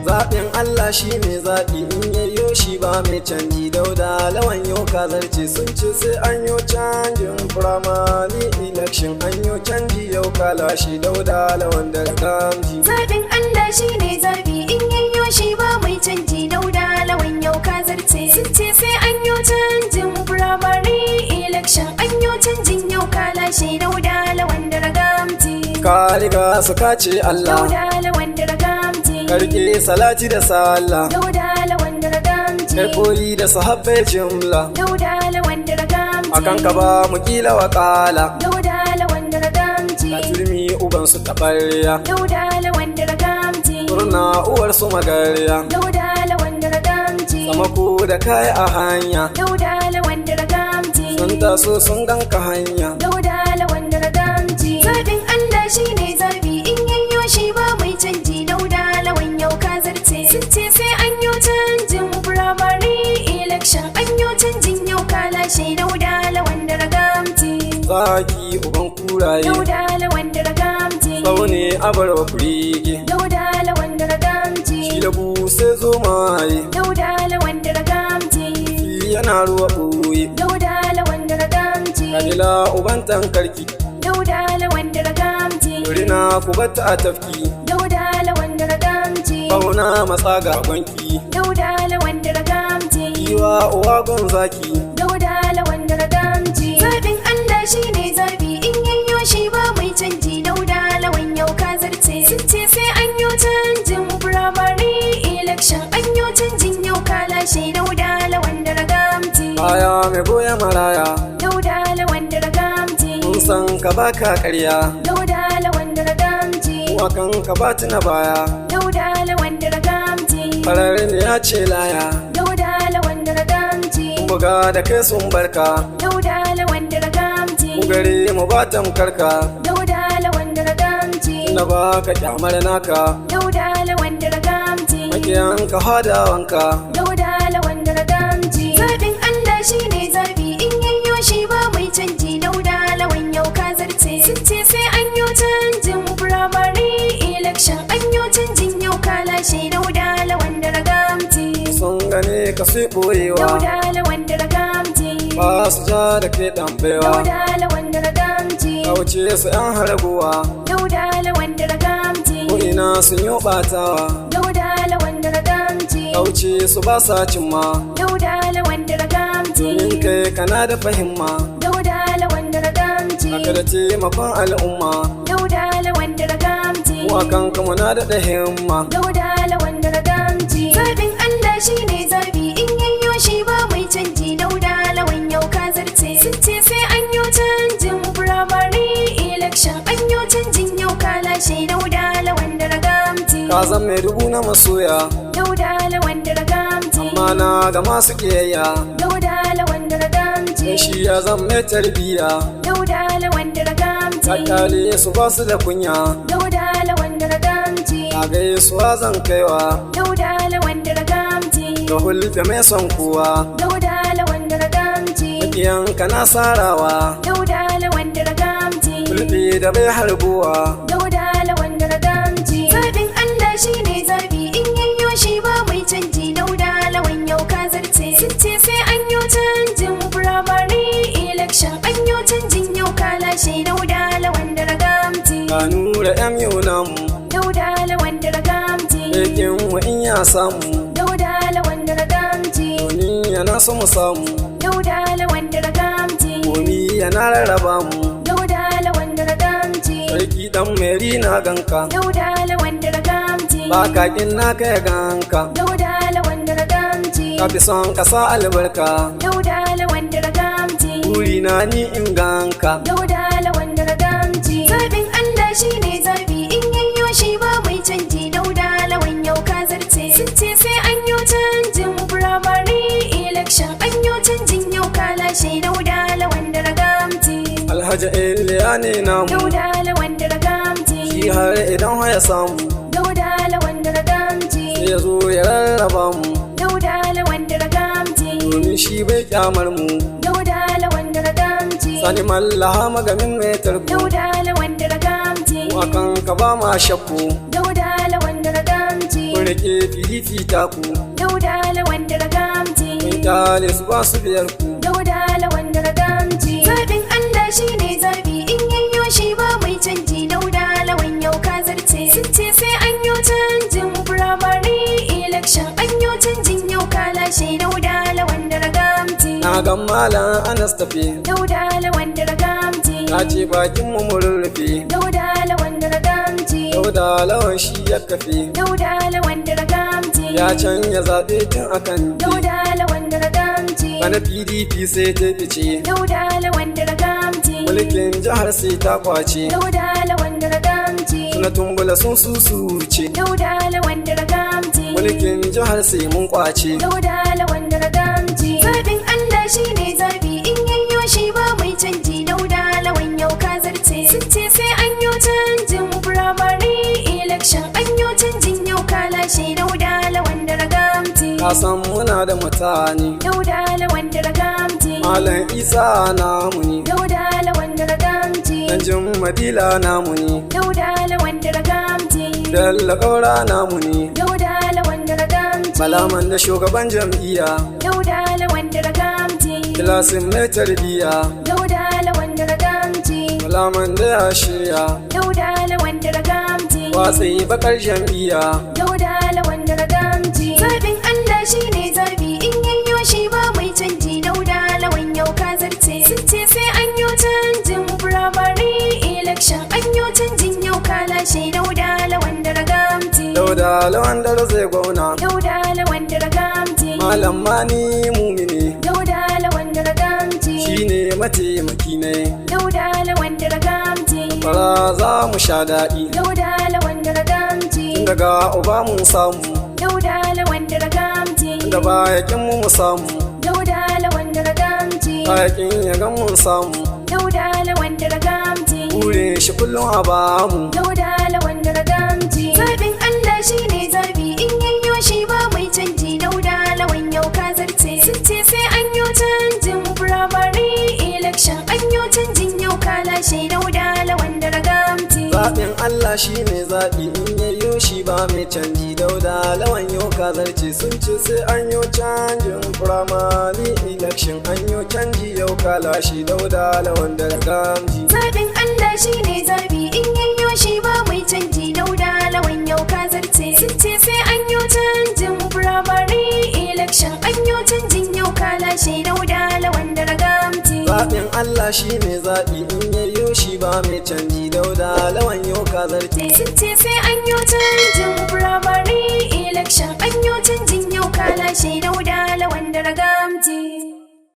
Zaɓin Allah shi ne zaɓi in yayyo shi ba mai canji. Dauda Lawan yau ka zarce sun ce sai an yo canjin firamare election, an yo canji yau ka lashe. Dauda Lawan da gamji. Zaɓin Allah shi ne zaɓi in yayyo shi ba mai canji. Dauda Lawan yau ka zarce sun ce sai an yo canjin firamare election, an yo canjin yau ka lashe. Dauda Lawan da gamji. Ka riga su kace Allah. Dauda Lawan da gamji. Karke salati da sallah. Dauda Lawan da gamji. Kai koyi da sahabbai jumla. Dauda Lawan da gamji. Akan ka ba mu kila wa kala. Dauda Lawan da gamji. Na turmi uban su taɓarya. Dauda Lawan da gamji. Turna uwar su magarya. Dauda Lawan da gamji. Samako da kai a hanya. Dauda Lawan da gamji. Sun taso sun ganka hanya. Dauda Lawan da gamji. Zaɓin Allah shi ne zaɓi in yayyo shi ba mai canji. Dauda Lawan yau ka zarce sun ce sai an yo canjin firamare election, an yo canjin yau ka lashe. Dauda Lawan da gamji. Zaki uban kuraye. Dauda Lawan da gamji. Tsaune abarwa kurege. Dauda Lawan da gamji. Shi da sai zo maye. Dauda Lawan da gamji. Shi yana ruwa ɓoye. Dauda Lawan da gamji. Kadila uban tankarki. Dauda Lawan da gamji. Rina ku batta a tafki. Dauda Lawan da gamji. Bauna matsa ga gwanki. Dauda Lawan da gamji. Yiwa uwa gon zaki. Dauda Lawan da gamji. Zaɓin Allah shi ne zaɓi in yayyo shi ba mai canji. Dauda Lawan yau ka zarce sun ce sai an yo canjin firamare election, an yo canjin yau ka lashe. Dauda Lawan da gamji. Aya mai goya maraya. Dauda Lawan da gamji. Mun san ka baka ƙarya. Dauda Lawan da gamji. Wakan ka ba tuna baya. Dauda Lawan da gamji. Fararin ya ce laya. Dauda Lawan da gamji. Buga da kai sun barka. Dauda Lawan da gamji. Mu gare mu ba tamkarka. Dauda Lawan da gamji. Na ba ka kyamar naka. Dauda Lawan da gamji. Makiyan ka hadawanka. Dauda Lawan da gamji. Zaɓin Allah shi ne zaɓi in yayyo shi ba mai canji. Dauda Lawan yau ka zarce sun ce sai an yo canjin firamare election, an yo canjin yau ka lashe. Dauda Lawan da gamji. Sun gane ka sai ɓoyewa. Dauda Lawan da gamji. Ba su ja da kai ɗanbewa. Dauda Lawan da gamji. Ka wuce su ‘yan haraguwa. Dauda Lawan da gamji. Ko ina sun yi ɓatawa. Dauda Lawan da gamji. Ka wuce su ba sa cimma. Dauda Lawan da gamji. Domin kai kana da fahimma. Dauda Lawan da gamji. Aka da taimakon al'umma. Dauda Lawan da gamji. Mu akan ka muna da himma. Dauda Lawan da gamji. Zaɓin Allah shi ne zaɓi in yayyo shi ba mai canji. Dauda Lawan yau ka zarce sun ce sai an yo canjin firamare election, an yo canjin yau ka lashe. Dauda Lawan da gamji. Ka zan mai dubu na masoya. Dauda Lawan da gamji. Amma na ga masu ƙiyayya. Dauda Lawan da gamji. Shi ya zan mai tarbiyya. Dauda Lawan da gamji. Kakale su ba su da kunya. Dauda Lawan da gamji. A gaisuwa zan kaiwa. Dauda Lawan da gamji. Ga hulɗa mai son kowa. Dauda Lawan da gamji. Makiyan ka na sarawa. Dauda Lawan da gamji. Hulɗe da bai harbuwa. Dauda Lawan da gamji. Zaɓin Allah shi ne zaɓi in yayyo shi ba mai canji. Dauda Lawan yau ka zarce sun ce sai an yo canjin firamare election, an yo canjin yau ka lashe. Dauda Lawan da gamji. Ka nura ‘yan yau namu. Dauda Lawan da gamji. Aikin wa in ya samu. Dauda Lawan da gamji. Doni yana so mu samu. Dauda Lawan da gamji. Komi yana rarraba mu. Dauda Lawan da gamji. Sarki dan meri na ganka. Dauda Lawan da gamji. Ba kakin naka ya ganka. Dauda Lawan da gamji. Ka fi son ka sa albarka. Dauda Lawan da gamji. Buri na ni in ganka. Dauda Lawan da gamji. Zaɓin Allah shi ne zaɓi in yayyo shi ba mai canji. Dauda Lawan yau ka zarce sun ce sai an yo canjin firamare lashe dauda lawan da ragamji. Alhaji Iliya ne namu Dauda lawan da ragamji. shi har idan ya samu Dauda lawan da ragamji. sai ya zo ya rarraba mu Dauda lawan da ragamji. domin shi bai kyamar mu. Dauda lawan da ragamji. Sani mallaha magamin mai tarko Dauda lawan da ragamji. wakan ka ba ma shakku Dauda lawan da ragamji. kun rike fifita ku Dauda lawan da ragamji. kun kyale su ba su biyar ku. Dauda lawan da ragamji. Zaɓin Allah shi ne zaɓi in yayyo shi ba mai canji. Dauda lawan yau ka zarce. Sun ce sai an yo canjin firamare election. An yo canjin yau ka lashe. Dauda lawan da ragamji. Na ga malam Anas tafe Dauda lawan da ragamji. ya ce bakin mu mu rurrufe Dauda lawan da ragamji. Dauda lawan shi ya kafe Dauda lawan da ragamji. ya canja zaɓe tun akan Dauda lawan da ragamji. bana PDP sai ta fice Dauda lawan da ragamji. mulkin jihar sai ta kwace Dauda lawan da ragamji. suna tumbula sun susuce Dauda lawan da ragamji. mulkin jihar sai mun kwace. Dauda lawan da ragamji. Zaɓin Allah shi ne zaɓi in yayyo shi ba mai canji. Dauda lawan yau ka zarce. Sun ce sai an yo canjin firamare election. An yo canjin yau ka lashe. Dauda lawan da ragamji. ka san muna da mutane Dauda lawan da ragamji. Malam Isa namu ne Dauda lawan da ragamji. Danjin Madila namu ne Dauda lawan da ragamji. Bello Kaura namu ne Dauda lawan da ragamji. Malaman da shugaban jam'iyya Dauda lawan da ragamji. Kilasin mai tarbiyya Dauda lawan da ragamji. Malaman da ya shirya Dauda lawan da ragamji. watsi bakar jam'iyya Dauda lawan da ragamji. Zaɓin Allah shi ne zaɓi in yayyo shi ba mai canji. Dauda lawan yau ka zarce. Sun ce sai an yo canjin firamare election. An yo canjin yau ka lashe. Dauda lawan da ragamji. Dauda lawan da zai gwauna Dauda lawan da ragamji. Malam Mani mumini Dauda lawan da ragamji. shine mataimaki ne Dauda lawan da ragamji. fara za mu sha daɗi Dauda lawan da ragamji. daga uba mun samu Dauda lawan da ragamji. da bayakin mu samu Dauda lawan da ragamji. bayakin ya ga mun samu Dauda lawan da ragamji. burin shi kullum a bamu Dauda lawan da ragamji. Zaɓin Allah shi ne zaɓi in yayyo shi ba mai canji. Dauda lawan yau ka zarce. Sun ce sai an yo canjin firamare election. An yo canjin yau ka lashe. Dauda lawan da ragamji. zaɓin Allah shi ne zaɓi in yayyo shi ba mai canji. Dauda lawan yau ka zarce sun ce sai an yo canjin firamare election. An yo canji yau ka lashe. Dauda lawan da gamji. Zaɓin Allah shi ne zaɓi in yayyo shi ba mai canji. Dauda lawan yau ka zarce. Sun ce sai an yo canjin firamare election. An yo canjin yau ka lashe. Dauda lawan da ragamji. Zaɓin Allah shi ne zaɓi in yayyo shi ba mai canji. Dauda lawan yau ka zarce Sun ce sai an yo canjin firamare election. An yo canjin yau ka lashe. Dauda lawan da ragamji.